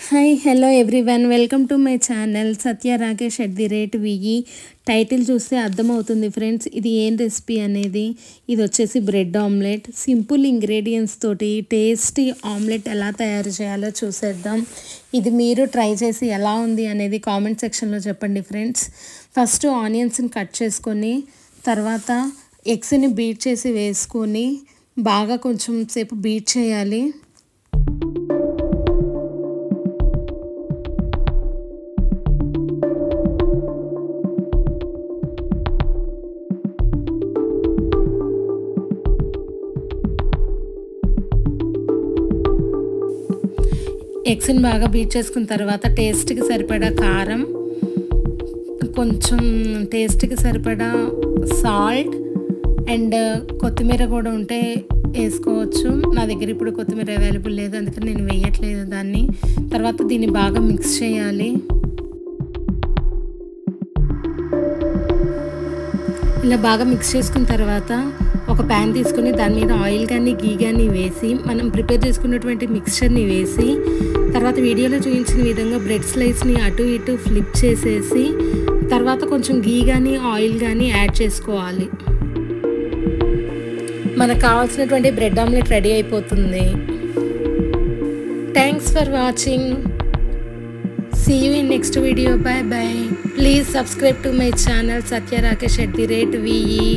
Hi hello everyone, welcome to my channel Satya Rakesh @VE. Title చూస్తే అర్థమవుతుంది friends, ఇది ఏం రెసిపీ అనేది. ఇది వచ్చేసి బ్రెడ్ ఆమ్లెట్. సింపుల్ ఇంగ్రీడియంట్స్ తోటి టేస్టీ ఆమ్లెట్ ఎలా తయారు చేయాలో చూసేద్దాం. ఇది మీరు ట్రై చేసి ఎలా ఉంది అనేది కామెంట్ సెక్షన్లో చెప్పండి ఫ్రెండ్స్. ఫస్ట్ ఆనియన్స్ని కట్ చేసుకొని తర్వాత ఎగ్స్ని బీట్ చేసి వేసుకొని బాగా కొంచెం సేపు బీట్ చేయాలి. ఎగ్స్ని బాగా బీట్ చేసుకున్న తర్వాత టేస్ట్కి సరిపడా కారం, కొంచెం టేస్ట్కి సరిపడా సాల్ట్ అండ్ కొత్తిమీర కూడా ఉంటే వేసుకోవచ్చు. నా దగ్గర ఇప్పుడు కొత్తిమీర అవైలబుల్ లేదు, అందుకని నేను వేయట్లేదు దాన్ని. తర్వాత దీన్ని బాగా మిక్స్ చేయాలి. ఇలా బాగా మిక్స్ చేసుకున్న తర్వాత ఒక ప్యాన్ తీసుకుని దాని మీద ఆయిల్ కానీ గీ కానీ వేసి మనం ప్రిపేర్ చేసుకున్నటువంటి మిక్స్చర్ని వేసి తర్వాత వీడియోలో చూపించిన విధంగా బ్రెడ్ స్లైస్ని అటు ఇటు ఫ్లిప్ చేసేసి తర్వాత కొంచెం గీ కానీ ఆయిల్ కానీ యాడ్ చేసుకోవాలి. మనకు కావాల్సినటువంటి బ్రెడ్ ఆమ్లెట్ రెడీ అయిపోతుంది. Thanks for watching. See you in next video. Bye bye. Please subscribe to my channel Satya Rakesh @VE.